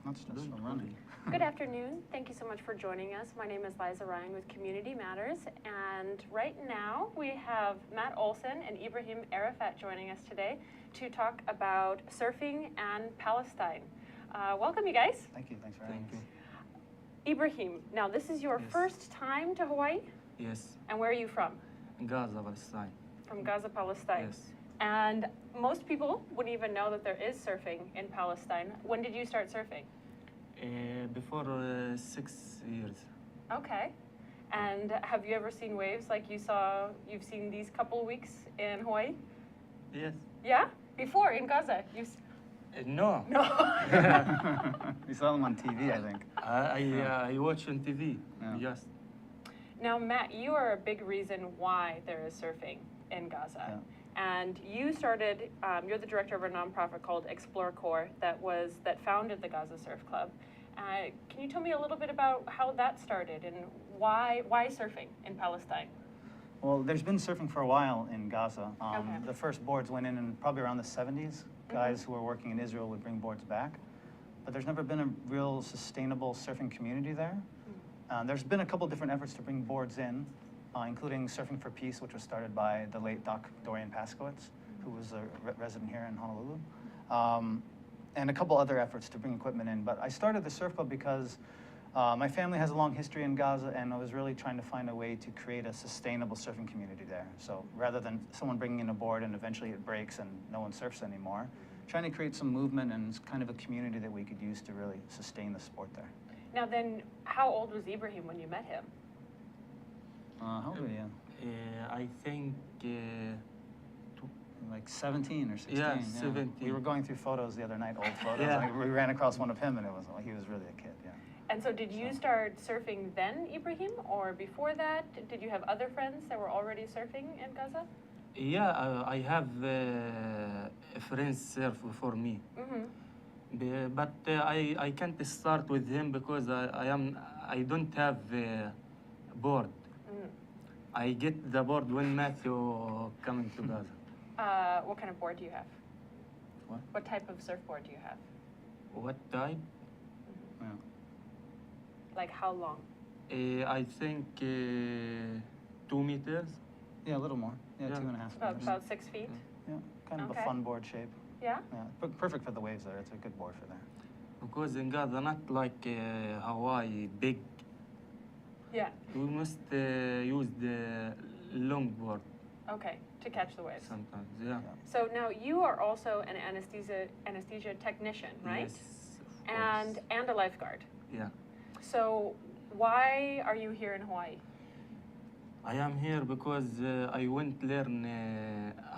Not stressful, running. Good afternoon. Thank you so much for joining us. My name is Liza Ryan with Community Matters, and right now we have Matt Olsen and Ibrahim Arafat joining us today to talk about surfing and Palestine. Welcome, you guys. Thank you. Thanks for having us. Ibrahim, now this is your first time to Hawaii? Yes. And where are you from? Gaza, Palestine. From Gaza, Palestine. Yes. And most people wouldn't even know that there is surfing in Palestine. When did you start surfing? Before 6 years. Okay. And have you ever seen waves like you've seen these couple weeks in Hawaii? Yes. Yeah? Before, in Gaza? No. No. We saw them on TV, I think. I watch on TV. Yeah. Yes. Now, Matt, you are a big reason why there is surfing in Gaza. Yeah. And you started, you're the director of a nonprofit called Explore Corps that founded the Gaza Surf Club. Can you tell me a little bit about how that started and why surfing in Palestine? Well, there's been surfing for a while in Gaza. Okay. The first boards went in probably around the 70s. Guys who were working in Israel would bring boards back. But there's never been a real sustainable surfing community there. There's been a couple different efforts to bring boards in, including Surfing for Peace, which was started by the late Doc Dorian Paskowitz, who was a resident here in Honolulu, and a couple other efforts to bring equipment in. But I started the surf club because my family has a long history in Gaza, and I was really trying to find a way to create a sustainable surfing community there. So rather than someone bringing in a board and eventually it breaks and no one surfs anymore, trying to create some movement and kind of a community that we could use to really sustain the sport there. Now then, how old was Ibrahim when you met him? How old were you? I think Like 17 or 16. Yeah, 17. We were going through photos the other night, old photos. Yeah. Like, we ran across one of him, and he was really a kid. Yeah. And so did you start surfing then, Ibrahim, or before that? Did you have other friends that were already surfing in Gaza? yeah, I have friends surf for me. But I can't start with him because I don't have a board. I get the board when Matthew coming to Gaza. What kind of board do you have? What? What type of surfboard do you have? What type? Yeah. Like how long? I think 2 meters. Yeah, a little more. Yeah, Yeah. 2.5 About, meters. about 6 feet? Yeah, kind of Okay. a fun board shape. Yeah? Yeah, perfect for the waves there. It's a good board for there. Because in Gaza, not like Hawaii, big. Yeah. We must use the long board Okay, to catch the waves. sometimes, yeah. So now you are also an anesthesia technician, right? Yes, of course. And a lifeguard. Yeah. So why are you here in Hawaii? I am here because I want to learn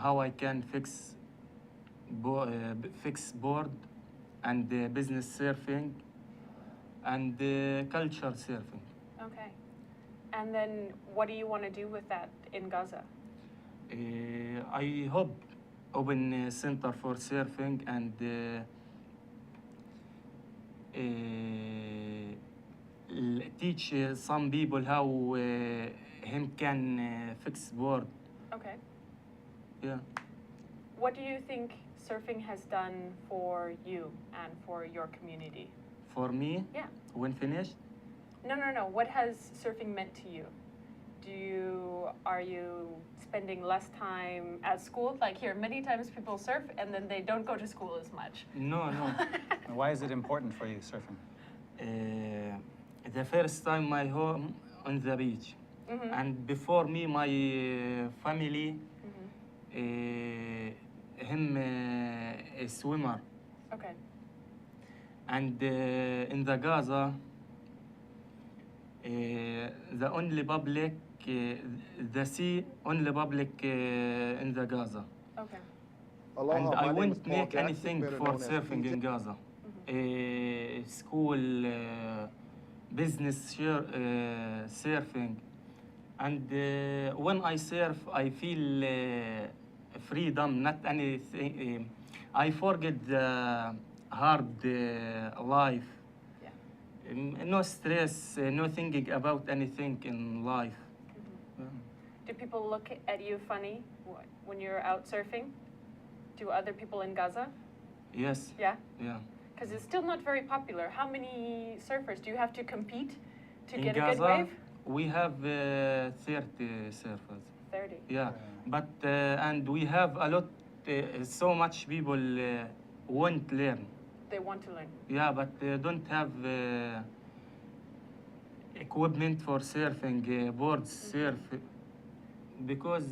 how I can fix board and business surfing and culture surfing. Okay. And then what do you want to do with that in Gaza? I hope open a center for surfing and teach some people how him can fix board. Okay. Yeah. What do you think surfing has done for you and for your community? For me, Yeah. when finished, No. What has surfing meant to you? Are you spending less time at school? Like here, many times people surf and then they don't go to school as much. no. And why is it important for you, surfing? The first time my home on the beach, and before me, my family, him a swimmer, Okay. and in the Gaza, the only public, the sea only public in the Gaza. Okay. Aloha, And my I name is won't Paul make Jackson, anything better for known as surfing in ThinkTech. Gaza. School, business surfing. And when I surf, I feel freedom, not anything. I forget the hard life. Yeah. No stress, no thinking about anything in life. Do people look at you funny when you're out surfing? Do other people in Gaza? Yes. Yeah? Yeah. Because it's still not very popular. How many surfers do you have to compete to In get a Gaza, good wave? we have 30 surfers. 30. Yeah, but and we have a lot, so much people want learn. They want to learn. Yeah, but they don't have equipment for surfing, boards surf, because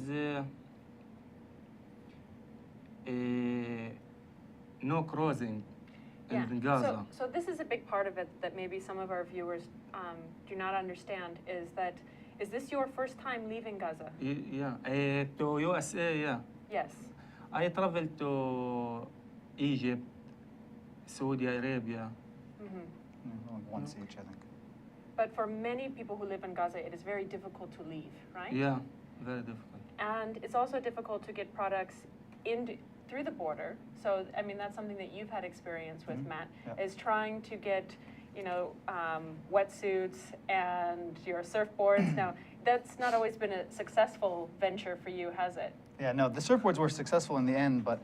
no crossing in Gaza. So this is a big part of it that maybe some of our viewers do not understand is this your first time leaving Gaza? Yeah, to USA, yeah. Yes. I traveled to Egypt, Saudi Arabia. Once each, I think. But for many people who live in Gaza, it is very difficult to leave, right? Yeah, very difficult. And it's also difficult to get products through the border. So, I mean, that's something that you've had experience with, Matt, is trying to get, wetsuits and your surfboards. Now, that's not always been a successful venture for you, has it? Yeah, no, the surfboards were successful in the end, but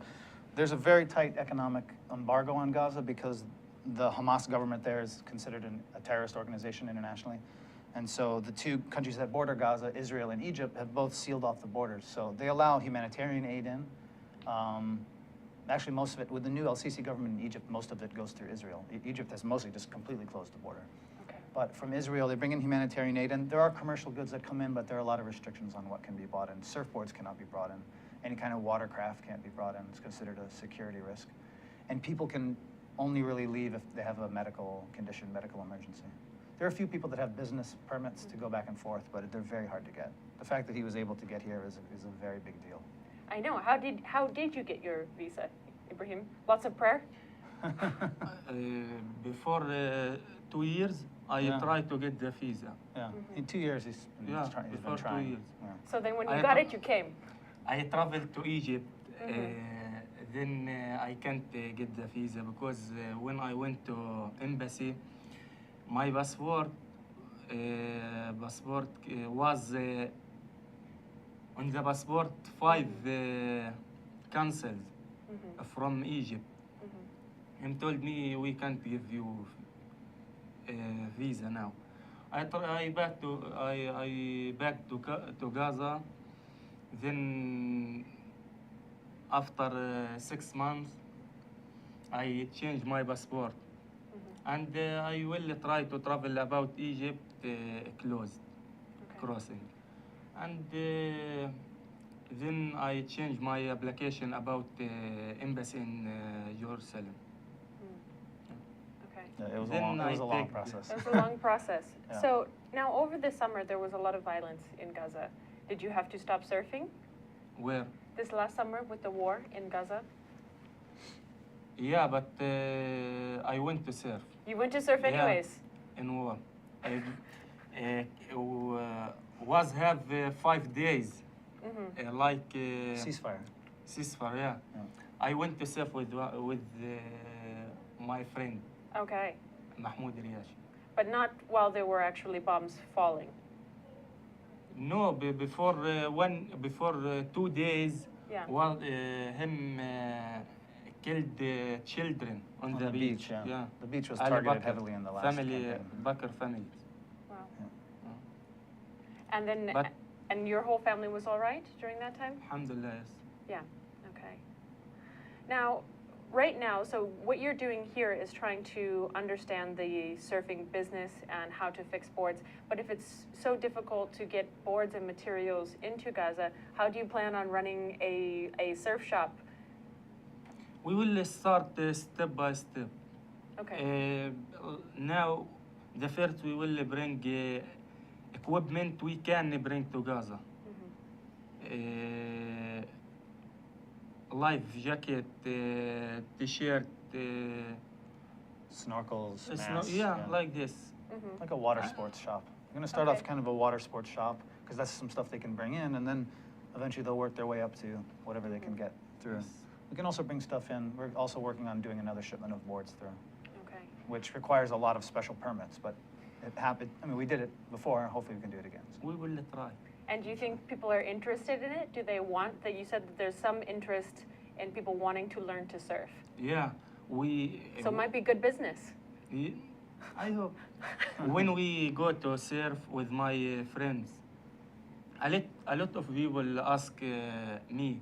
there's a very tight economic embargo on Gaza because the Hamas government there is considered a terrorist organization internationally. And so the two countries that border Gaza, Israel and Egypt, have both sealed off the borders. So they allow humanitarian aid in. Actually, most of it, with the new El-Sisi government in Egypt, most of it goes through Israel. Egypt has mostly just completely closed the border. Okay. But from Israel, they bring in humanitarian aid, and there are commercial goods that come in, but there are a lot of restrictions on what can be bought in. Surfboards cannot be brought in. Any kind of watercraft can't be brought in. It's considered a security risk. And people can only really leave if they have a medical condition, medical emergency. There are a few people that have business permits to go back and forth, but they're very hard to get. The fact that he was able to get here is a very big deal. I know. How did you get your visa, Ibrahim? Lots of prayer? Before 2 years, I tried to get the visa. Yeah, in 2 years he's been trying. Before 2 years. Yeah. So then when you got it, you came? I traveled to Egypt. Then I can't get the visa because when I went to embassy, my passport was on the passport 5 cancelled from Egypt. He told me we can't give you visa now. I back to Gaza. Then after 6 months, I changed my passport, and I will try to travel about Egypt closed crossing, and then I changed my application about embassy in Jerusalem. Okay. Yeah, it was a long process. It was a long process. Yeah. So now over the summer, there was a lot of violence in Gaza. Did you have to stop surfing Where? this last summer with the war in Gaza? Yeah, but I went to surf. You went to surf anyways? In war. I was have 5 days, like Ceasefire. ceasefire. Yeah. I went to surf with my friend Okay. Mahmoud Riyash. But not while there were actually bombs falling? No, before 2 days, Yeah. while him killed children on the beach. Yeah. The beach was Al targeted Bakr heavily in the last family, campaign. Bakr family. Wow. Yeah. And then, But- and your whole family was all right during that time? Alhamdulillah, yes. Yeah, okay. Now, right now, so what you're doing here is trying to understand the surfing business and how to fix boards. But if it's so difficult to get boards and materials into Gaza, how do you plan on running a surf shop? We will start step by step. Okay. Now, the first we will bring equipment we can bring to Gaza. Life jacket, t-shirt, Snorkels, it's masks. like this. Like a water sports shop. We're going to start off kind of a water sports shop because that's some stuff they can bring in, and then eventually they'll work their way up to whatever they can get through. Yes. We can also bring stuff in. We're also working on doing another shipment of boards through, Okay. which requires a lot of special permits, but it happened. I mean, we did it before. Hopefully we can do it again. So. We will try. And do you think people are interested in it? Do they want that? You said that there's some interest in people wanting to learn to surf. Yeah, So it might be good business. I hope. When we go to surf with my friends, a lot of people ask me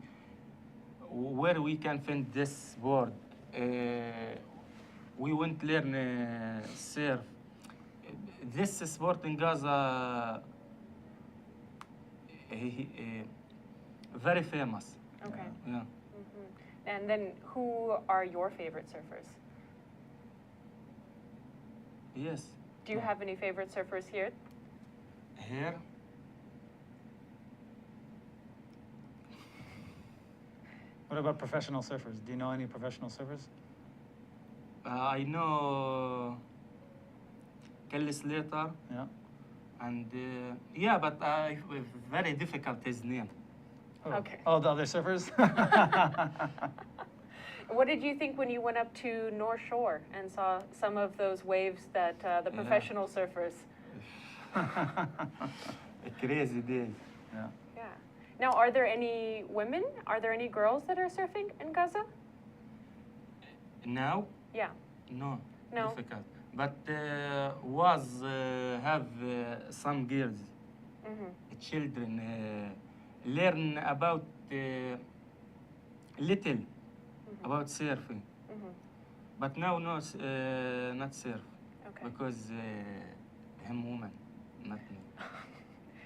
where we can find this board. We won't learn surf. This sport in Gaza, very famous. Okay. Yeah. And then who are your favorite surfers? Yes. Do you have any favorite surfers here? Here. What about professional surfers? Do you know any professional surfers? I know Kelly Slater, Yeah. and yeah, but very difficult his name. Oh. Okay. Oh, the other surfers? What did you think when you went up to North Shore and saw some of those waves that the professional surfers? A crazy day. Yeah. Yeah. Now, are there any women? Are there any girls that are surfing in Gaza? Now? Yeah. No. No. Difficult. But have some girls, children, learn about little about surfing. But now no, not surf. Okay. Because him woman, not me.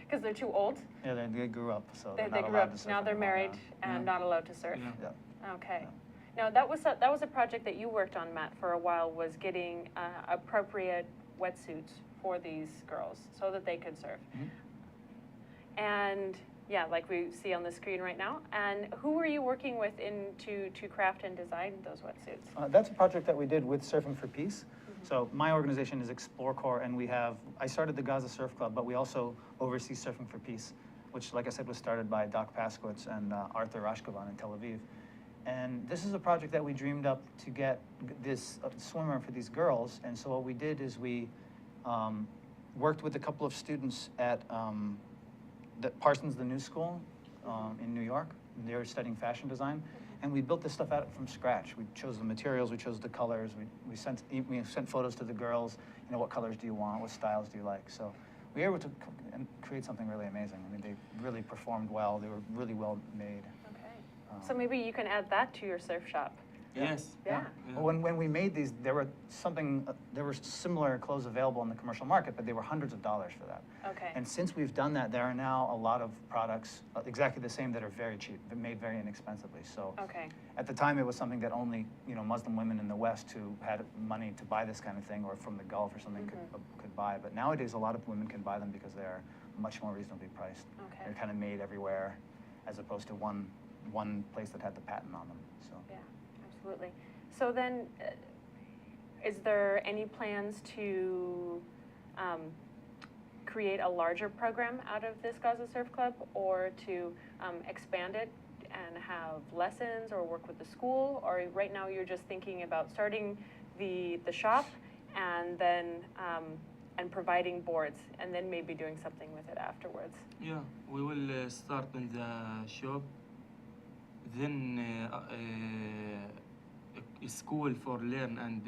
Because they're too old? Yeah, they grew up, so They they're not grew allowed up, to surf now they're anymore, married yeah. and not allowed to surf. Yeah. Yeah. Okay. Yeah. Now, that was a project that you worked on, Matt, for a while, was getting appropriate wetsuits for these girls so that they could surf. And yeah, like we see on the screen right now. And who were you working with to craft and design those wetsuits? That's a project that we did with Surfing for Peace. So my organization is Explore Corps, and I started the Gaza Surf Club, but we also oversee Surfing for Peace, which, like I said, was started by Doc Paskowitz and Arthur Rashkovan in Tel Aviv. And this is a project that we dreamed up to get this swimmer for these girls. And so what we did is we worked with a couple of students at Parsons, the New School in New York. They were studying fashion design. And we built this stuff out from scratch. We chose the materials, we chose the colors, we sent photos to the girls, what colors do you want, what styles do you like? So we were able to create something really amazing. I mean, they really performed well, they were really well made. Okay. So maybe you can add that to your surf shop. Yes. Yeah. Well, when we made these, there were similar clothes available in the commercial market, but they were hundreds of dollars for that. Okay. And since we've done that, there are now a lot of products exactly the same that are very cheap, but made very inexpensively. So Okay. at the time, it was something that only Muslim women in the West who had money to buy this kind of thing, or from the Gulf or something, could buy. But nowadays, a lot of women can buy them because they are much more reasonably priced. Okay. They're kind of made everywhere, as opposed to one place that had the patent on them. So. Yeah. Absolutely. So then, is there any plans to create a larger program out of this Gaza Surf Club, or to expand it and have lessons or work with the school? Or right now you're just thinking about starting the shop and then and providing boards and then maybe doing something with it afterwards? Yeah, we will start in the shop, then a school for learn and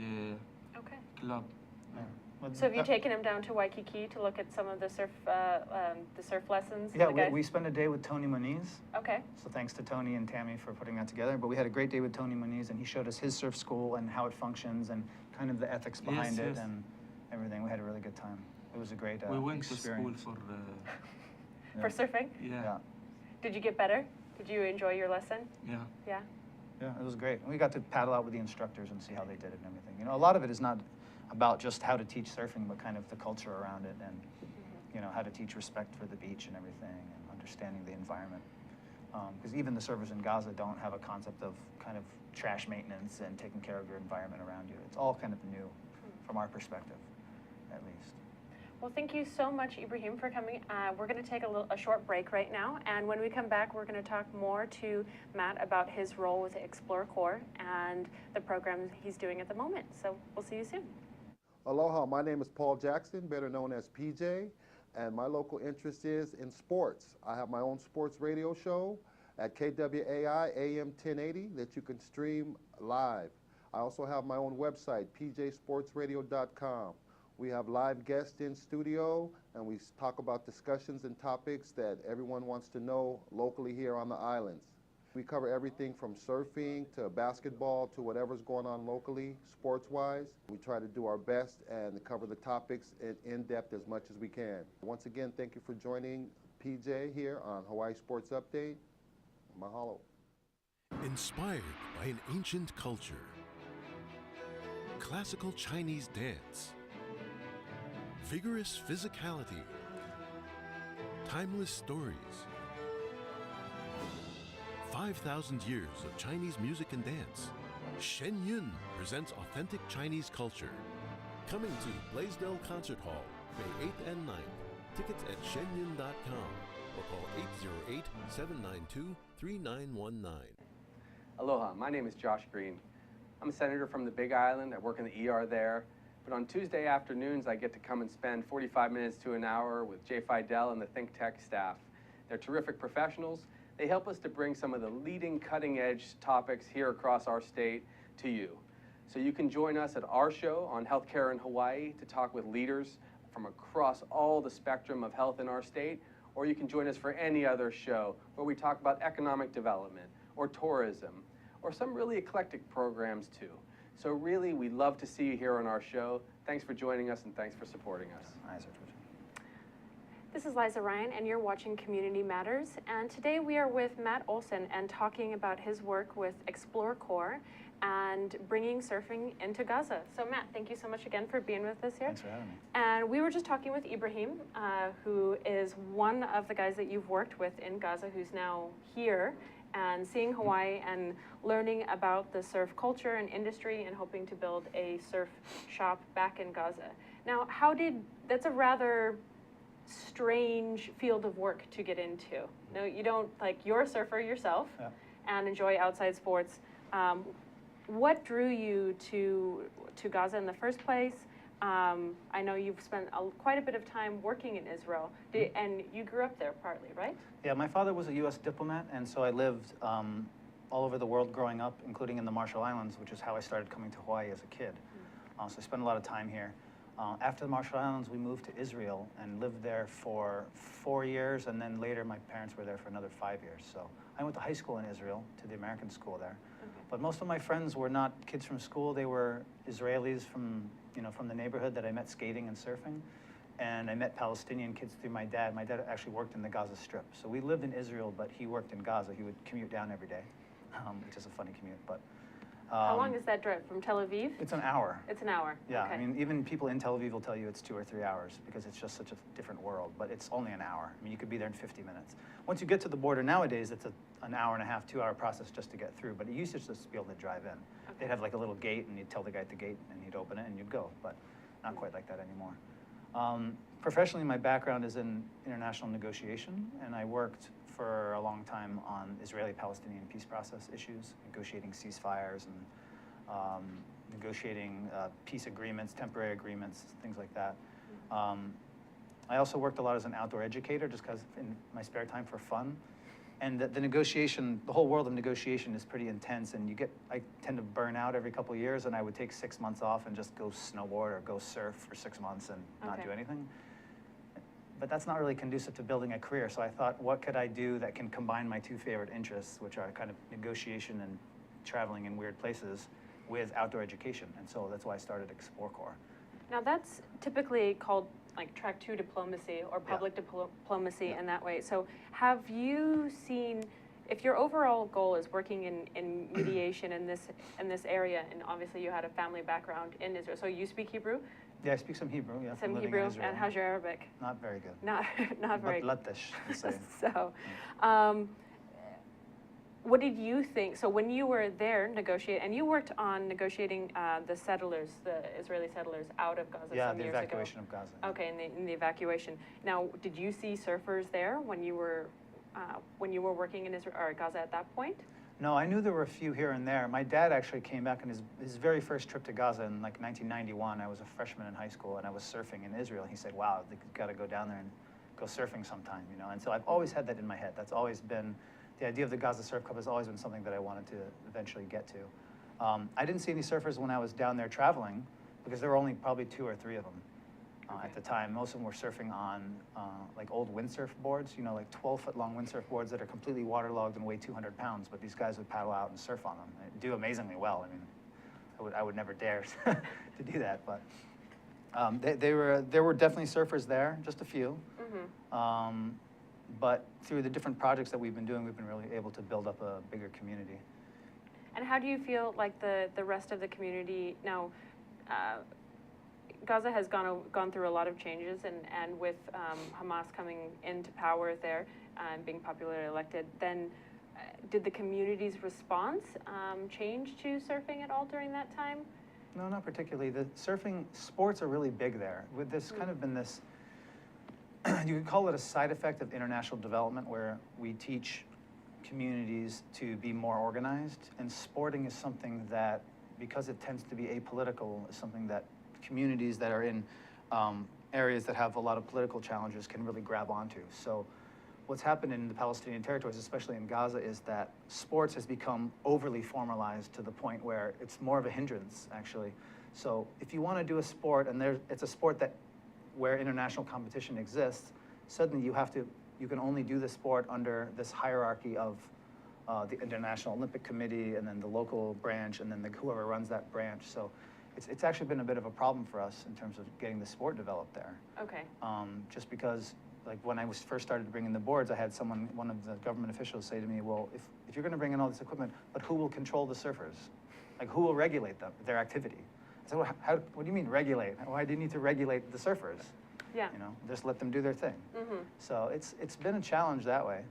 Okay. club. Yeah. Well, So have you taken him down to Waikiki to look at some of the surf lessons? Yeah, the guys? we spent a day with Tony Moniz. Okay. So thanks to Tony and Tammy for putting that together. But we had a great day with Tony Moniz, and he showed us his surf school and how it functions and kind of the ethics behind it Yes. and everything. We had a really good time. It was a great We went experience. to school for For surfing? Yeah. Did you get better? Did you enjoy your lesson? yeah. Yeah. Yeah, it was great. And we got to paddle out with the instructors and see how they did it and everything. A lot of it is not about just how to teach surfing, but kind of the culture around it and, how to teach respect for the beach and everything and understanding the environment. Because even the surfers in Gaza don't have a concept of kind of trash maintenance and taking care of your environment around you. It's all kind of new from our perspective, at least. Well, thank you so much, Ibrahim, for coming. We're going to take a short break right now, and when we come back, we're going to talk more to Matt about his role with Explore Corps and the programs he's doing at the moment. So we'll see you soon. Aloha, my name is Paul Jackson, better known as PJ, and my local interest is in sports. I have my own sports radio show at KWAI AM 1080 that you can stream live. I also have my own website, pjsportsradio.com. We have live guests in studio, and we talk about discussions and topics that everyone wants to know locally here on the islands. We cover everything from surfing to basketball to whatever's going on locally, sports-wise. We try to do our best and cover the topics in depth as much as we can. Once again, thank you for joining PJ here on Hawaii Sports Update. Mahalo. Inspired by an ancient culture, classical Chinese dance, vigorous physicality, timeless stories, 5,000 years of Chinese music and dance. Shen Yun presents authentic Chinese culture. Coming to Blaisdell Concert Hall, May 8th and 9th. Tickets at shenyun.com or call 808-792-3919. Aloha, my name is Josh Green. I'm a senator from the Big Island. I work in the ER there. But on Tuesday afternoons, I get to come and spend 45 minutes to an hour with Jay Fidel and the ThinkTech staff. They're terrific professionals. They help us to bring some of the leading cutting-edge topics here across our state to you. So you can join us at our show on healthcare in Hawaii to talk with leaders from across all the spectrum of health in our state, or you can join us for any other show where we talk about economic development or tourism or some really eclectic programs too. So really, we love to see you here on our show. Thanks for joining us and thanks for supporting us. This is Liza Ryan, and you're watching Community Matters. And today we are with Matt Olsen and talking about his work with Explore Corps and bringing surfing into Gaza. So Matt, thank you so much again for being with us here. Thanks for having me. And we were just talking with Ibrahim, who is one of the guys that you've worked with in Gaza, who's now here and seeing Hawaii and learning about the surf culture and industry and hoping to build a surf shop back in Gaza. Now, that's a rather strange field of work to get into. No, you don't, you're a surfer yourself and enjoy outside sports. What drew you to Gaza in the first place? I know you've spent quite a bit of time working in Israel, and you grew up there partly, right? Yeah, my father was a U.S. diplomat, and so I lived all over the world growing up, including in the Marshall Islands, which is how I started coming to Hawaii as a kid. So I spent a lot of time here. After the Marshall Islands, we moved to Israel and lived there for 4 years, and then later my parents were there for another 5 years. So I went to high school in Israel, to the American school there. But most of my friends were not kids from school. They were Israelis from the neighborhood that I met skating and surfing. And I met Palestinian kids through my dad. My dad actually worked in the Gaza Strip. So we lived in Israel, but he worked in Gaza. He would commute down every day, which is a funny commute. But how long is that drive from Tel Aviv? It's an hour. It's an hour. Yeah, okay. I mean, even people in Tel Aviv will tell you it's 2 or 3 hours because it's just such a different world, but it's only an hour. I mean, you could be there in 50 minutes. Once you get to the border nowadays, it's an hour and a half, 2 hour process just to get through, but it used to just be able to drive in. Okay. They'd have like a little gate and you'd tell the guy at the gate and he'd open it and you'd go, but not quite like that anymore. Professionally, my background is in international negotiation, and I worked for a long time on Israeli-Palestinian peace process issues, negotiating ceasefires and negotiating peace agreements, temporary agreements, things like that. I also worked a lot as an outdoor educator, just because in my spare time for fun. And the negotiation, the whole world of negotiation is pretty intense, and I tend to burn out every couple of years, and I would take 6 months off and just go snowboard or go surf for 6 months and not do anything. But that's not really conducive to building a career, so I thought, what could I do that can combine my two favorite interests, which are kind of negotiation and traveling in weird places, with outdoor education, and so that's why I started Explore Corps. Now that's typically called like track 2 diplomacy or public diplomacy in that way. So have you seen, if your overall goal is working in mediation in this area, and obviously you had a family background in Israel, so you speak Hebrew? Yeah, I speak some Hebrew, yeah. Some Hebrew, and how's your Arabic? Not very good. Not very good. Latish, to say. So, what did you think? So when you were there negotiating, and you worked on negotiating the settlers, the Israeli settlers out of Gaza some years ago. Yeah, the evacuation of Gaza. Okay, in the evacuation. Now, did you see surfers there when you were working in Israel or Gaza at that point? No, I knew there were a few here and there. My dad actually came back on his very first trip to Gaza in like 1991. I was a freshman in high school, and I was surfing in Israel. He said, wow, you've got to go down there and go surfing sometime, you know. And so I've always had that in my head. That's always been, the idea of the Gaza Surf Club has always been something that I wanted to eventually get to. I didn't see any surfers when I was down there traveling because there were only probably 2 or 3 of them at the time. Most of them were surfing on like old windsurf boards, you know, like 12-foot long windsurf boards that are completely waterlogged and weigh 200 pounds, but these guys would paddle out and surf on them and do amazingly well. I mean, I would never dare to do that, but there were definitely surfers there, just a few. But through the different projects that we've been doing, we've been really able to build up a bigger community. And how do you feel like the rest of the community now? Gaza has gone through a lot of changes, and with Hamas coming into power there and being popularly elected, then did the community's response change to surfing at all during that time? No, not particularly. The surfing sports are really big there. With this kind of been this, you could call it a side effect of international development, where we teach communities to be more organized, and sporting is something that, because it tends to be apolitical, is something that communities that are in areas that have a lot of political challenges can really grab onto. So what's happened in the Palestinian territories, especially in Gaza, is that sports has become overly formalized to the point where it's more of a hindrance, actually. So if you want to do a sport, and it's a sport that where international competition exists, suddenly you can only do the sport under this hierarchy of the International Olympic Committee, and then the local branch, and then whoever runs that branch. So it's actually been a bit of a problem for us in terms of getting the sport developed there. Okay. Just because, like, when I was first started to bring in the boards, I had one of the government officials say to me, well, if you're going to bring in all this equipment, but who will control the surfers? Like, who will regulate them, their activity? I said, well, what do you mean regulate? Why do you need to regulate the surfers? Yeah. You know, just let them do their thing. So it's been a challenge that way.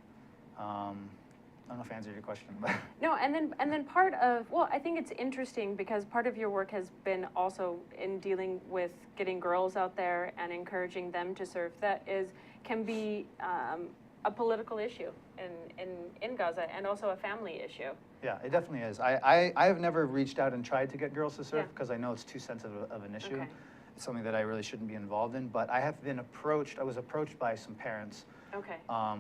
I don't know if I answered your question, but No, and then part of, well, I think it's interesting because part of your work has been also in dealing with getting girls out there and encouraging them to surf. That can be a political issue in Gaza, and also a family issue. yeah, it definitely is. I have never reached out and tried to get girls to surf because I know it's too sensitive of an issue. Okay. It's something that I really shouldn't be involved in, but I was approached by some parents Okay.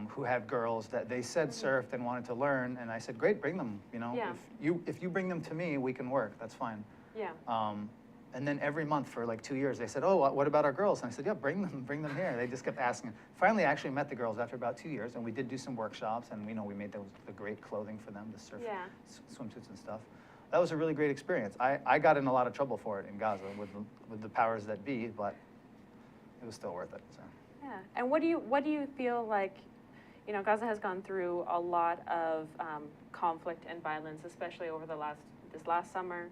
who had girls that they said surfed and wanted to learn, and I said, great, bring them. You know, Yeah. if you bring them to me, we can work. That's fine. Yeah. And then every month for like 2 years, they said, oh, what about our girls? And I said, yeah, bring them here. They just kept asking. Finally, I actually met the girls after about 2 years, and we did do some workshops, and we made the great clothing for them, the surf swimsuits and stuff. That was a really great experience. I got in a lot of trouble for it in Gaza with the powers that be, but it was still worth it. So. Yeah. And what do you feel like, you know, Gaza has gone through a lot of conflict and violence, especially over this last summer,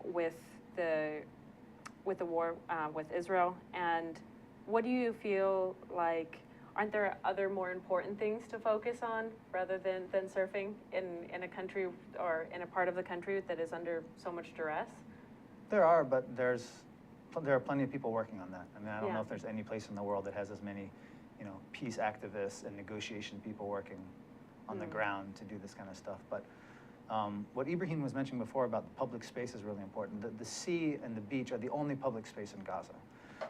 with the war with Israel. And what do you feel like? Aren't there other more important things to focus on rather than surfing in a country or in a part of the country that is under so much duress? There are, but there are plenty of people working on that. I mean, I don't Yeah. know if there's any place in the world that has as many, peace activists and negotiation people working on the ground to do this kind of stuff. But what Ibrahim was mentioning before about the public space is really important. The sea and the beach are the only public space in Gaza.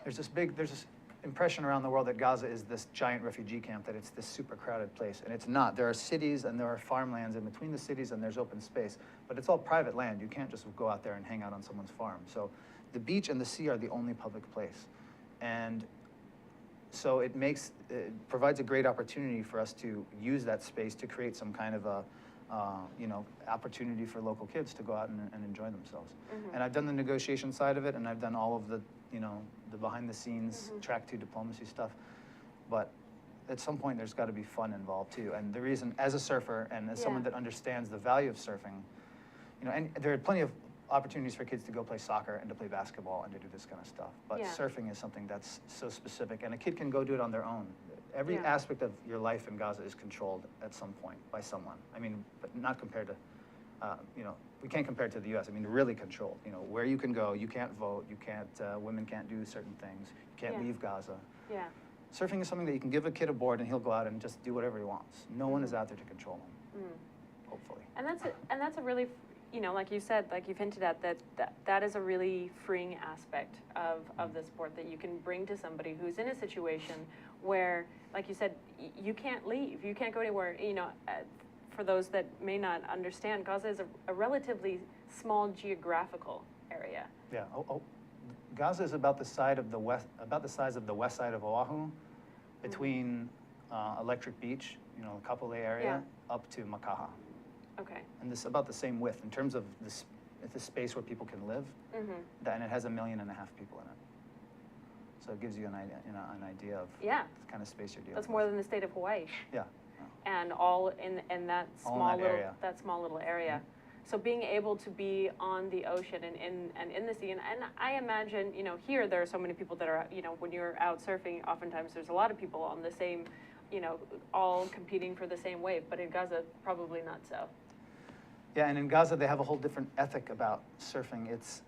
There's this impression around the world that Gaza is this giant refugee camp, that it's this super crowded place, and it's not. There are cities and there are farmlands in between the cities, and there's open space, but it's all private land. You can't just go out there and hang out on someone's farm. So the beach and the sea are the only public place. And so it provides a great opportunity for us to use that space to create some kind of a opportunity for local kids to go out and enjoy themselves. And I've done the negotiation side of it, and I've done all of the behind the scenes track 2 diplomacy stuff. But at some point there's got to be fun involved too. And the reason, as a surfer and as someone that understands the value of surfing, and there are plenty of opportunities for kids to go play soccer and to play basketball and to do this kind of stuff. But surfing is something that's so specific, and a kid can go do it on their own. Every aspect of your life in Gaza is controlled at some point by someone. I mean, but not compared to, we can't compare it to the U.S. I mean, really controlled. Where you can go, you can't vote, you can't, women can't do certain things, you can't leave Gaza. Yeah. Surfing is something that you can give a kid a board and he'll go out and just do whatever he wants. No one is out there to control him, hopefully. And that's a really, like you said, like you've hinted at, that is a really freeing aspect of the sport that you can bring to somebody who's in a situation where, like you said, you can't leave, you can't go anywhere. for those that may not understand, Gaza is a relatively small geographical area. Yeah. Gaza is about the size of the west side of Oahu, between Electric Beach, the Kapolei area, up to Makaha. Okay. And this is about the same width in terms of this. It's a space where people can live, and it has 1.5 million people in it. So it gives you an idea of the kind of space you're dealing with. That's more than the state of Hawaii. Yeah. And all in that small little area. So being able to be on the ocean and in the sea, and I imagine, here there are so many people that are, when you're out surfing, oftentimes there's a lot of people on the same, all competing for the same wave, but in Gaza, probably not so. Yeah, and in Gaza they have a whole different ethic about surfing. It's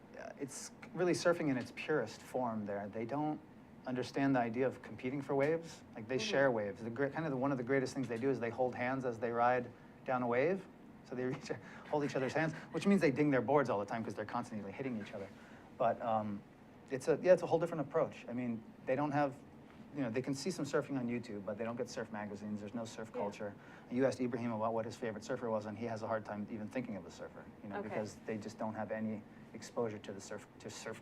really surfing in its purest form there. They don't understand the idea of competing for waves. Like they share waves. One of the greatest things they do is they hold hands as they ride down a wave. So they hold each other's hands, which means they ding their boards all the time because they're constantly hitting each other. But it's a whole different approach. I mean, they don't have, they can see some surfing on YouTube, but they don't get surf magazines. There's no surf culture. And you asked Ibrahim about what his favorite surfer was, and he has a hard time even thinking of a surfer, because they just don't have any exposure to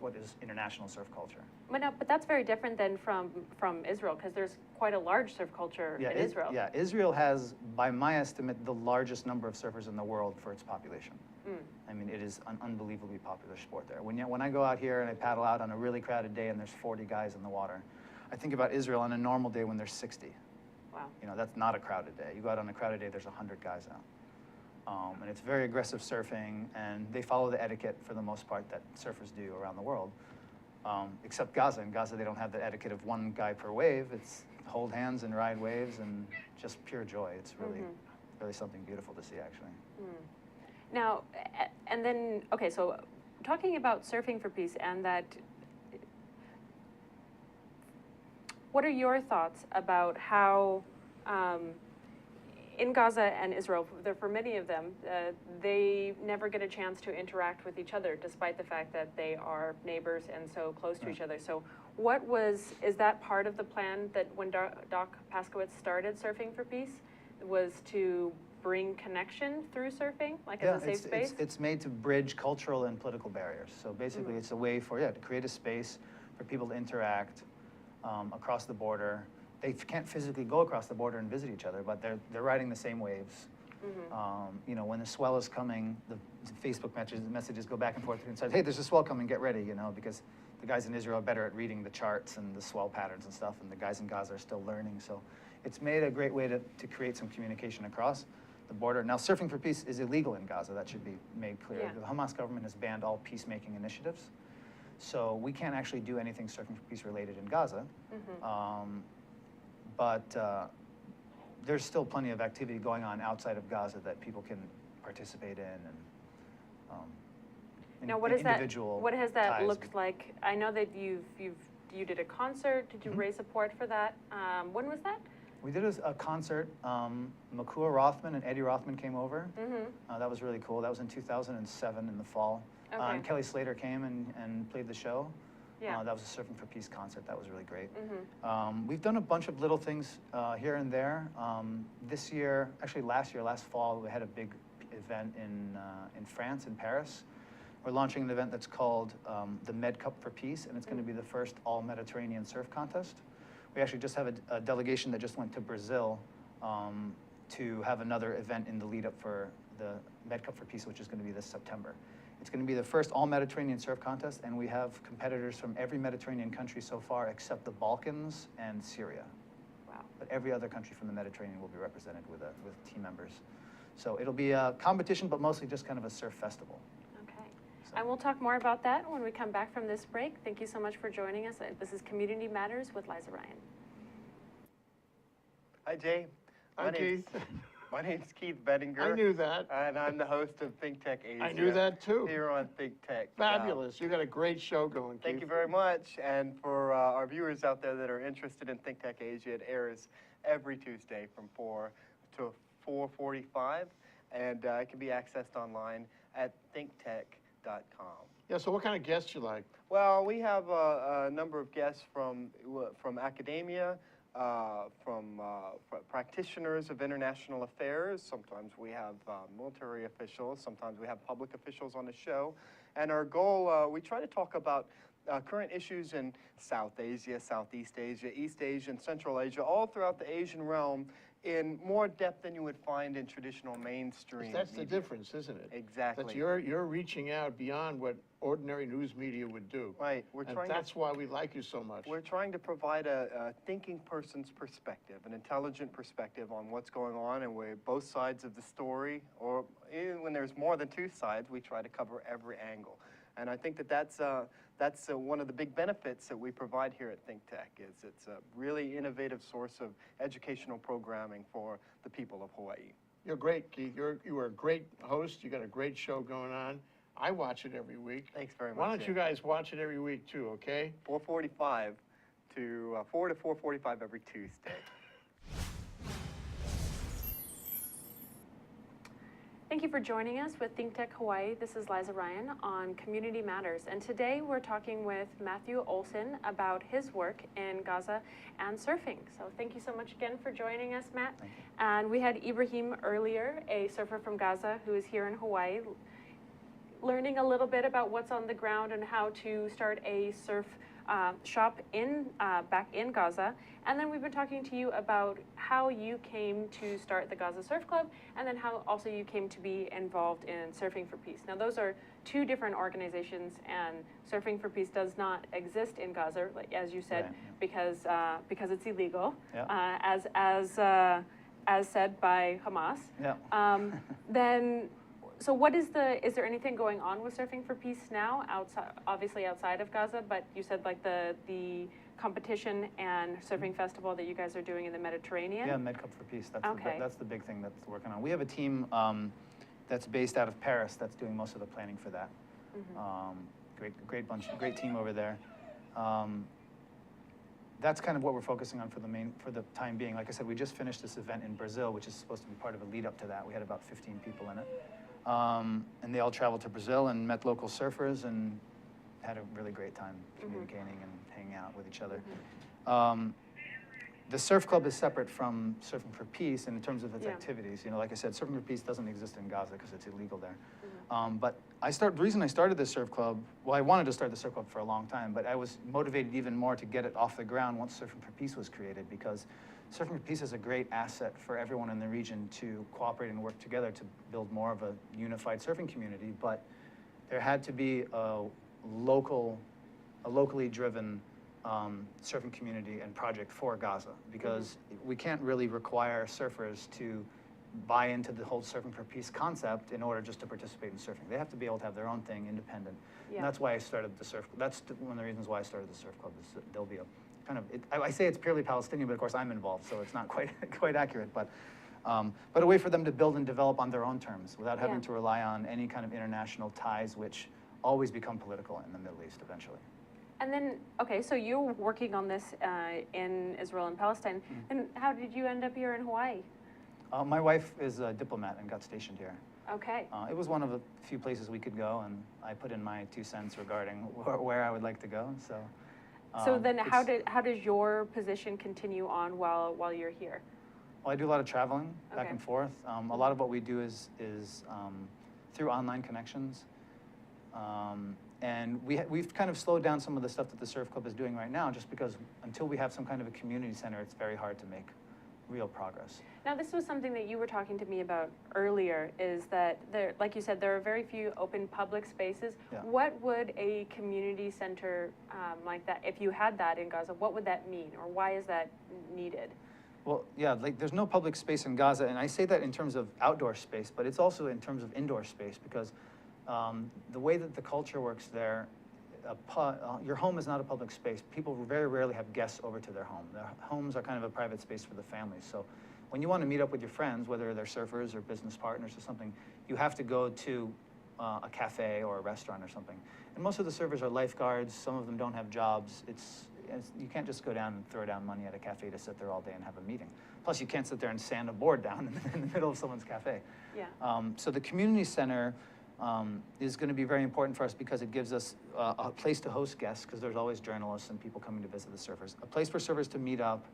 what is international surf culture. But that's very different than from Israel, because there's quite a large surf culture in Israel. Yeah, Israel has, by my estimate, the largest number of surfers in the world for its population. I mean, it is an unbelievably popular sport there. When I go out here and I paddle out on a really crowded day and there's 40 guys in the water, I think about Israel on a normal day when there's 60. Wow. That's not a crowded day. You go out on a crowded day, there's 100 guys out. And it's very aggressive surfing, and they follow the etiquette for the most part that surfers do around the world, except Gaza. In Gaza, they don't have the etiquette of one guy per wave. It's hold hands and ride waves and just pure joy. It's really something beautiful to see, actually. Now, and then, okay, so talking about Surfing for Peace and that, what are your thoughts about how in Gaza and Israel, for many of them, they never get a chance to interact with each other, despite the fact that they are neighbors and so close to each other. So is that part of the plan that when Doc Paskowitz started Surfing for Peace, was to bring connection through surfing, like as a safe space? It's made to bridge cultural and political barriers. So basically it's a way to create a space for people to interact across the border. They can't physically go across the border and visit each other, but they're riding the same waves. When the swell is coming, the Facebook messages go back and forth and say, hey, there's a swell coming, get ready, because the guys in Israel are better at reading the charts and the swell patterns and stuff, and the guys in Gaza are still learning. So it's made a great way to create some communication across the border. Now, Surfing for Peace is illegal in Gaza. That should be made clear. Yeah. The Hamas government has banned all peacemaking initiatives. So we can't actually do anything Surfing for Peace related in Gaza. But there's still plenty of activity going on outside of Gaza that people can participate in, and now, what has that looked like? I know that you did a concert. Did you raise support for that? When was that? We did a concert. Makua Rothman and Eddie Rothman came over. That was really cool. That was in 2007 in the fall. Okay. And Kelly Slater came and played the show. Yeah. That was a Surfing for Peace concert. That was really great. We've done a bunch of little things here and there. This year, actually last fall, we had a big event in France, in Paris. We're launching an event that's called the Med Cup for Peace, and it's going to be the first all-Mediterranean surf contest. We actually just have a delegation that just went to Brazil to have another event in the lead up for the Med Cup for Peace, which is going to be this September. It's going to be the first all-Mediterranean surf contest, and we have competitors from every Mediterranean country so far except the Balkans and Syria. Wow. But every other country from the Mediterranean will be represented with team members. So it'll be a competition, but mostly just kind of a surf festival. Okay. And we'll talk more about that when we come back from this break. Thank you so much for joining us. This is Community Matters with Liza Ryan. Hi, Jay. Hi, Keith. My name's Keith Bettinger. I knew that. And I'm the host of ThinkTech Asia. I knew that too. Here on ThinkTech. Fabulous. You got a great show going, Keith. Thank you very much. And for our viewers out there that are interested in ThinkTech Asia, it airs every Tuesday from 4 to 4:45, and it can be accessed online at thinktech.com. Yeah, so what kind of guests you like? Well, we have a number of guests from academia, practitioners of international affairs. Sometimes we have military officials. Sometimes we have public officials on the show. And our goal, we try to talk about current issues in South Asia, Southeast Asia, East Asia, and Central Asia, all throughout the Asian realm in more depth than you would find in traditional mainstream That's the media. difference, isn't it? Exactly. That you're reaching out beyond what ordinary news media would do. Right. And that's why we like you so much. We're trying to provide a thinking person's perspective, an intelligent perspective on what's going on, and we're both sides of the story, or even when there's more than two sides, we try to cover every angle. And I think that that's one of the big benefits that we provide here at ThinkTech. Is it's a really innovative source of educational programming for the people of Hawaii. You're great, Keith. You are a great host. You got a great show going on. I watch it every week. Thanks very much. Why don't you guys watch it every week too, okay? 4:45 to 4 to 4:45 every Tuesday. Thank you for joining us with ThinkTech Hawaii. This is Liza Ryan on Community Matters. And today we're talking with Matthew Olsen about his work in Gaza and surfing. So thank you so much again for joining us, Matt. And we had Ibrahim earlier, a surfer from Gaza who is here in Hawaii, learning a little bit about what's on the ground and how to start a surf shop back in Gaza. And then we've been talking to you about how you came to start the Gaza Surf Club, and then how also you came to be involved in Surfing for Peace. Now those are two different organizations, and Surfing for Peace does not exist in Gaza, like, as you said, right. because it's illegal, Yeah. as said by Hamas. Yeah. So is there anything going on with Surfing for Peace now, obviously outside of Gaza, but you said like the competition and surfing festival that you guys are doing in the Mediterranean? Yeah, MedCup for Peace. That's, Okay. that's the big thing that's working on. We have a team that's based out of Paris that's doing most of the planning for that. Great team over there. That's kind of what we're focusing on for the time being. Like I said, we just finished this event in Brazil, which is supposed to be part of a lead up to that. We had about 15 people in it. And they all traveled to Brazil and met local surfers and had a really great time communicating and hanging out with each other. The Surf Club is separate from Surfing for Peace in terms of its activities. You know, like I said, Surfing for Peace doesn't exist in Gaza because it's illegal there. But the reason I started the Surf Club, well, I wanted to start the Surf Club for a long time, but I was motivated even more to get it off the ground once Surfing for Peace was created, because Surfing for Peace is a great asset for everyone in the region to cooperate and work together to build more of a unified surfing community. But there had to be a locally driven surfing community and project for Gaza, because we can't really require surfers to buy into the whole Surfing for Peace concept in order just to participate in surfing. They have to be able to have their own thing, independent. And that's why I started the Surf Club. That's one of the reasons why I started the Surf Club, is that there'll be a kind of, I say it's purely Palestinian, but of course I'm involved, so it's not quite accurate, but a way for them to build and develop on their own terms without having to rely on any kind of international ties, which always become political in the Middle East eventually. And then, okay, so you're working on this in Israel and Palestine, and how did you end up here in Hawaii? My wife is a diplomat and got stationed here. Okay. It was one of a few places we could go, and I put in my 2 cents regarding where I would like to go, so. So then how does your position continue on while you're here? Well, I do a lot of traveling back and forth. A lot of what we do is through online connections. And we've kind of slowed down some of the stuff that the Surf Club is doing right now, just because until we have some kind of a community center, it's very hard to make real progress. Now, this was something that you were talking to me about earlier, is that there, like you said, there are very few open public spaces. Yeah. What would a community center like that, if you had that in Gaza, what would that mean, or why is that needed? Well, yeah, like there's no public space in Gaza, and I say that in terms of outdoor space, but it's also in terms of indoor space, because the way that the culture works there, your home is not a public space. People very rarely have guests over to their home. Their homes are kind of a private space for the families. So when you want to meet up with your friends, whether they're surfers or business partners or something, you have to go to a cafe or a restaurant or something. And most of the surfers are lifeguards. Some of them don't have jobs. You can't just go down and throw down money at a cafe to sit there all day and have a meeting. Plus, you can't sit there and sand a board down in the middle of someone's cafe. Yeah. So the community center is going to be very important for us, because it gives us a place to host guests, because there's always journalists and people coming to visit the surfers, a place for surfers to meet up,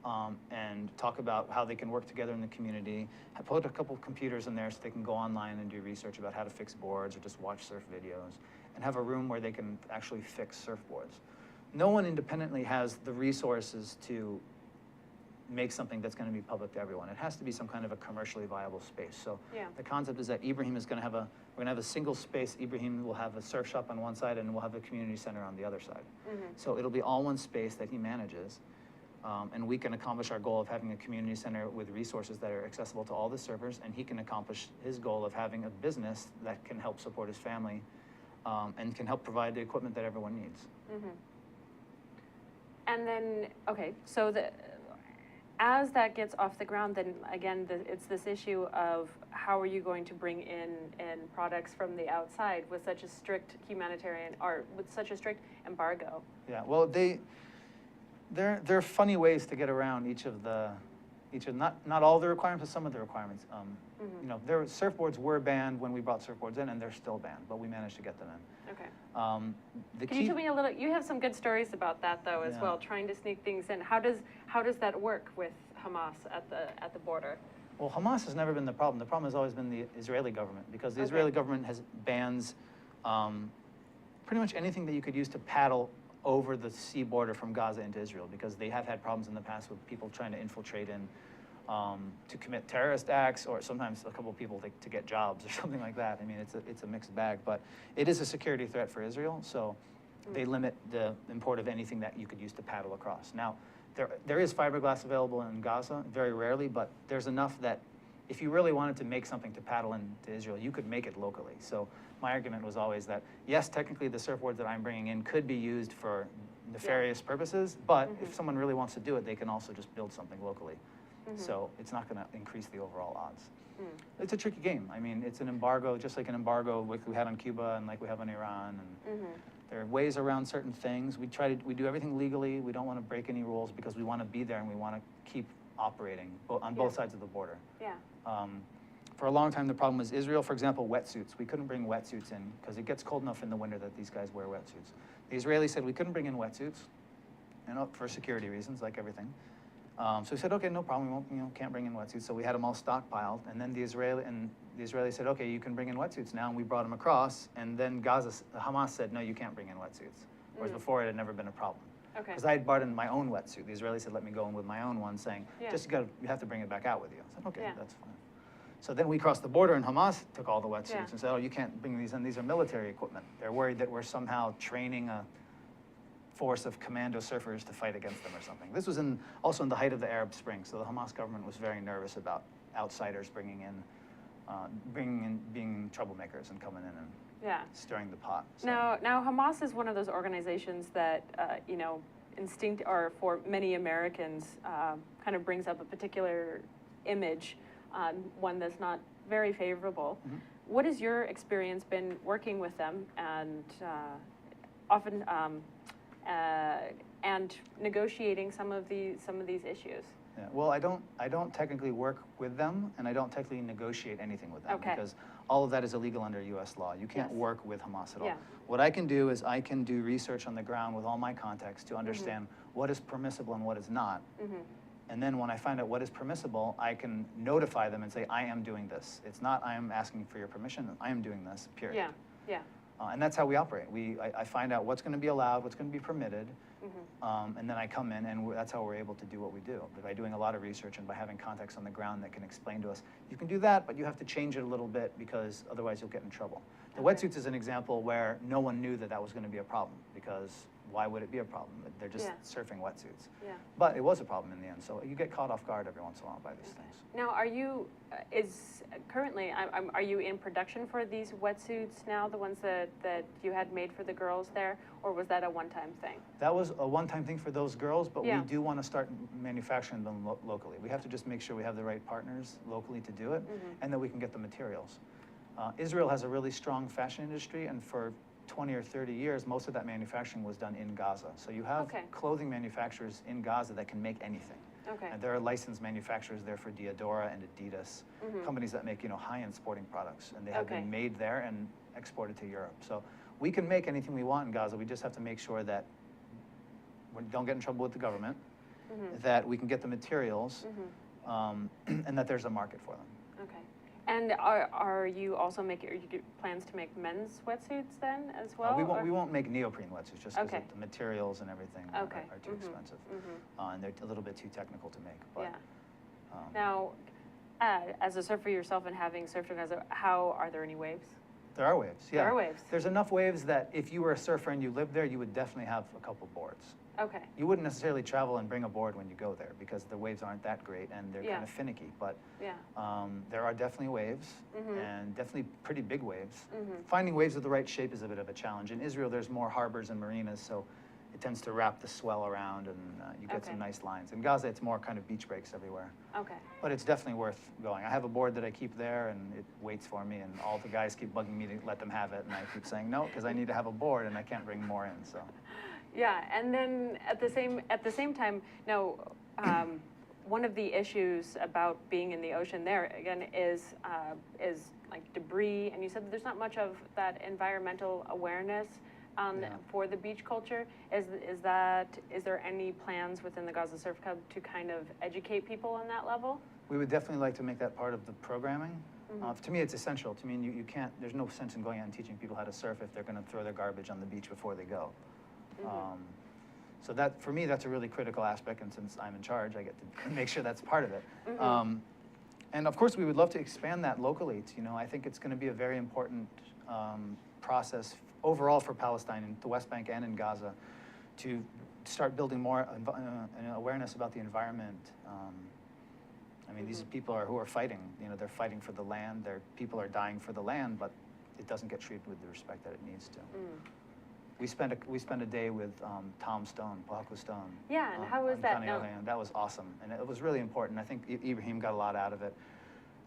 and talk about how they can work together in the community. I put a couple of computers in there so they can go online and do research about how to fix boards or just watch surf videos, and have a room where they can actually fix surfboards. No one independently has the resources to make something that's going to be public to everyone. It has to be some kind of a commercially viable space. So the concept is that Ibrahim is going to have we're going to have a single space. Ibrahim will have a surf shop on one side and we'll have a community center on the other side. So it'll be all one space that he manages. And we can accomplish our goal of having a community center with resources that are accessible to all the surfers, and he can accomplish his goal of having a business that can help support his family and can help provide the equipment that everyone needs. And then, okay, so as that gets off the ground, then again, it's this issue of how are you going to bring in products from the outside with such a strict humanitarian, or with such a strict embargo? Yeah, well, there are funny ways to get around not all the requirements, but some of the requirements. You know, surfboards were banned when we brought surfboards in, and they're still banned, but we managed to get them in. Okay. Can you tell me a little? You have some good stories about that, though, as well. Trying to sneak things in. How does that work with Hamas at the border? Well, Hamas has never been the problem. The problem has always been the Israeli government, because the Israeli government has bans pretty much anything that you could use to paddle over the sea border from Gaza into Israel, because they have had problems in the past with people trying to infiltrate in to commit terrorist acts, or sometimes a couple of people to get jobs or something like that. I mean, it's a mixed bag, but it is a security threat for Israel, so they limit the import of anything that you could use to paddle across. Now, there is fiberglass available in Gaza, very rarely, but there's enough that if you really wanted to make something to paddle into Israel, you could make it locally. So my argument was always that, yes, technically the surfboards that I'm bringing in could be used for nefarious purposes, but if someone really wants to do it, they can also just build something locally. So it's not going to increase the overall odds. It's a tricky game. I mean, it's an embargo, just like an embargo like we had on Cuba and like we have on Iran. And there are ways around certain things. We do everything legally. We don't want to break any rules because we want to be there and we want to keep operating on both sides of the border. For a long time, the problem was Israel, for example, wetsuits. We couldn't bring wetsuits in because it gets cold enough in the winter that these guys wear wetsuits. The Israelis said we couldn't bring in wetsuits, for security reasons, like everything. So we said, okay, no problem. We won't, can't bring in wetsuits. So we had them all stockpiled, and then the Israelis said, okay, you can bring in wetsuits now, and we brought them across. And then Hamas said, no, you can't bring in wetsuits. Whereas before it had never been a problem. Because I had brought in my own wetsuit. The Israelis said, let me go in with my own one, saying, you have to bring it back out with you. I said, okay, that's fine. So then we crossed the border, and Hamas took all the wetsuits and said, oh, you can't bring these in. These are military equipment. They're worried that we're somehow training a force of commando surfers to fight against them or something. This was also in the height of the Arab Spring, so the Hamas government was very nervous about outsiders being troublemakers and coming in and stirring the pot. So. Now Hamas is one of those organizations that or for many Americans kind of brings up a particular image, one that's not very favorable. What has your experience been working with them, and often and negotiating some of these issues? Well, I don't technically work with them, and I don't technically negotiate anything with them because all of that is illegal under U.S. law. You can't work with Hamas at all. What I can do is I can do research on the ground with all my contacts to understand what is permissible and what is not. And then when I find out what is permissible, I can notify them and say, I am doing this. It's not I am asking for your permission. I am doing this, period. And that's how we operate. I find out what's going to be allowed, what's going to be permitted, and then I come in, and that's how we're able to do what we do. By doing a lot of research and by having contacts on the ground that can explain to us, you can do that, but you have to change it a little bit because otherwise you'll get in trouble. The wetsuits is an example where no one knew that was going to be a problem, because why would it be a problem? They're just surfing wetsuits. But it was a problem in the end, so you get caught off guard every once in a while by these things. Now, are you in production for these wetsuits now, the ones that you had made for the girls there, or was that a one-time thing? That was a one-time thing for those girls, but we do want to start manufacturing them locally. We have to just make sure we have the right partners locally to do it, and that we can get the materials. Israel has a really strong fashion industry, and for 20 or 30 years, most of that manufacturing was done in Gaza. So you have clothing manufacturers in Gaza that can make anything. And there are licensed manufacturers there for Diadora and Adidas, companies that make high-end sporting products, and they have been made there and exported to Europe. So we can make anything we want in Gaza. We just have to make sure that we don't get in trouble with the government, that we can get the materials, and that there's a market for them. Okay. And are you also making, plans to make men's wetsuits then as well? We won't make neoprene wetsuits just because Okay. the materials and everything Okay. are too expensive. And they're a little bit too technical to make. But, Yeah. Now, as a surfer yourself and having surfed in Gaza, are there any waves? There are waves, yeah. There are waves. There's enough waves that if you were a surfer and you lived there, you would definitely have a couple boards. Okay. You wouldn't necessarily travel and bring a board when you go there because the waves aren't that great and they're kind of finicky. But Yeah. there are definitely waves and definitely pretty big waves. Finding waves of the right shape is a bit of a challenge. In Israel, there's more harbors and marinas, so it tends to wrap the swell around and you get some nice lines. In Gaza, it's more kind of beach breaks everywhere. Okay. But it's definitely worth going. I have a board that I keep there and it waits for me and all the guys keep bugging me to let them have it and I keep saying no because I need to have a board and I can't bring more in, so. Yeah, and then at the same time, now, one of the issues about being in the ocean there again is like debris, and you said that there's not much of that environmental awareness for the beach culture. Is there any plans within the Gaza Surf Club to kind of educate people on that level? We would definitely like to make that part of the programming. To me, it's essential. To me, you can't. There's no sense in going out and teaching people how to surf if they're going to throw their garbage on the beach before they go. So that, for me, that's a really critical aspect, and since I'm in charge, I get to make sure that's part of it. And of course, we would love to expand that locally. I think it's going to be a very important process overall for Palestine in the West Bank and in Gaza to start building more awareness about the environment. I mean, these people who are fighting. They're fighting for the land. People are dying for the land, but it doesn't get treated with the respect that it needs to. We spent a day with Tom Stone, Pahaku Stone. Yeah, and how was that? That was awesome, and it was really important. I think Ibrahim got a lot out of it.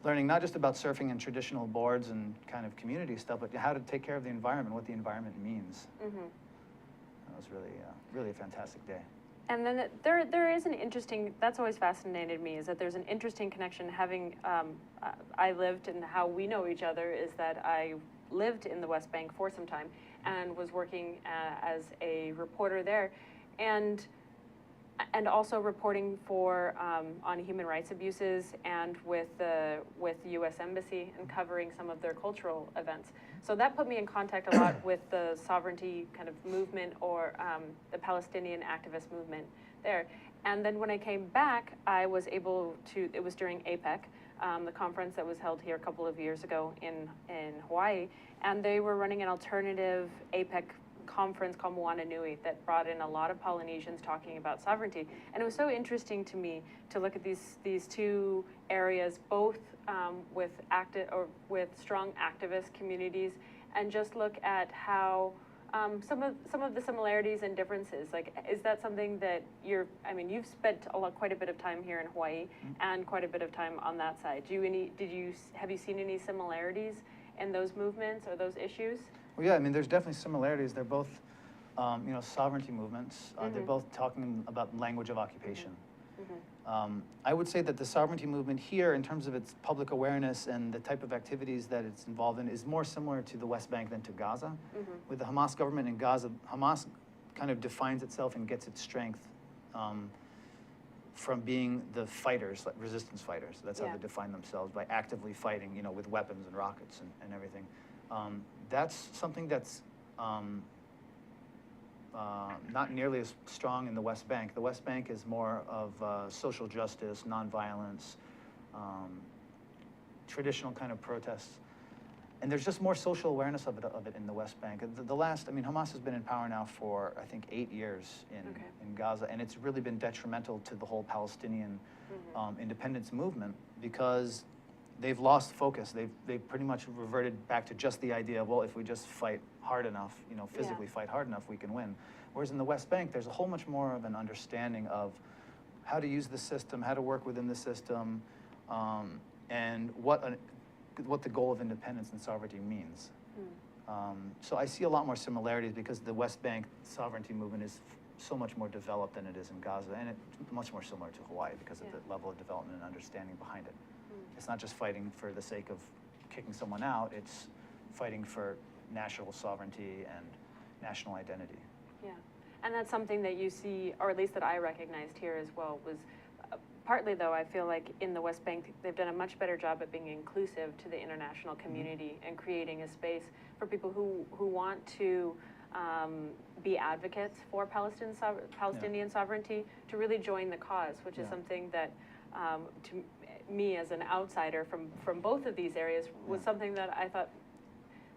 Learning not just about surfing and traditional boards and kind of community stuff, but how to take care of the environment, what the environment means. That was really a fantastic day. And then there is an interesting, that's always fascinated me, is that there's an interesting connection having, I lived, and how we know each other is that I lived in the West Bank for some time and was working as a reporter there, and also reporting for on human rights abuses and with the U.S. Embassy and covering some of their cultural events. So that put me in contact a lot with the sovereignty kind of movement or the Palestinian activist movement there. And then when I came back, I was able to, it was during APEC, the conference that was held here a couple of years ago in Hawaii, and they were running an alternative APEC conference called Moana Nui that brought in a lot of Polynesians talking about sovereignty. And it was so interesting to me to look at these two areas, both with strong activist communities, and just look at how some of the similarities and differences. Like, is that something that you've spent quite a bit of time here in Hawaii and quite a bit of time on that side. Have you seen any similarities in those movements or those issues? Well, yeah, I mean, there's definitely similarities. They're both, sovereignty movements. They're both talking about language of occupation. I would say that the sovereignty movement here, in terms of its public awareness and the type of activities that it's involved in, is more similar to the West Bank than to Gaza. With the Hamas government in Gaza, Hamas kind of defines itself and gets its strength from being the fighters, like resistance fighters. That's how they define themselves, by actively fighting, with weapons and rockets and everything. That's something that's not nearly as strong in the West Bank. The West Bank is more of social justice, nonviolence, traditional kind of protests. And there's just more social awareness of it in the West Bank. Hamas has been in power now for, I think, 8 years in Gaza, and it's really been detrimental to the whole Palestinian independence movement because they've lost focus. They've pretty much reverted back to just the idea of, well, if we just fight hard enough, physically fight hard enough, we can win. Whereas in the West Bank, there's a whole much more of an understanding of how to use the system, how to work within the system, and what the goal of independence and sovereignty means. So I see a lot more similarities because the West Bank sovereignty movement is so much more developed than it is in Gaza, and it's much more similar to Hawaii because of the level of development and understanding behind it. It's not just fighting for the sake of kicking someone out, it's fighting for national sovereignty and national identity. Yeah. And that's something that you see, or at least that I recognized here as well, was partly, though, I feel like in the West Bank, they've done a much better job at being inclusive to the international community and creating a space for people who want to be advocates for Palestinian sovereignty to really join the cause, which is something that, to me as an outsider from both of these areas, was something that I thought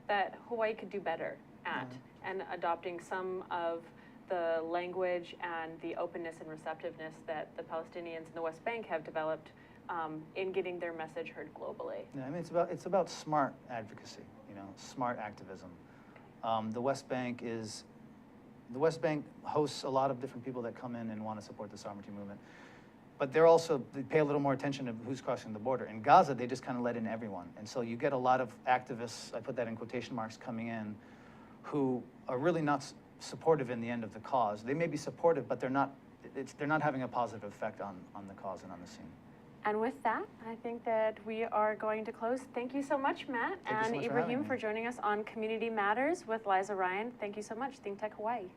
that Hawaii could do better at, and adopting some of the language and the openness and receptiveness that the Palestinians in the West Bank have developed in getting their message heard globally. Yeah, I mean, it's about smart advocacy, you know, smart activism. The West Bank hosts a lot of different people that come in and want to support the sovereignty movement, but they pay a little more attention to who's crossing the border. In Gaza, they just kind of let in everyone, and so you get a lot of activists, I put that in quotation marks, coming in, who are really not supportive in the end of the cause. They may be supportive, but they're not having a positive effect on the cause and on the scene. And with that, I think that we are going to close. Thank you so much, Matt and Ibrahim, for joining us on Community Matters with Liza Ryan. Thank you so much. ThinkTech Hawaii.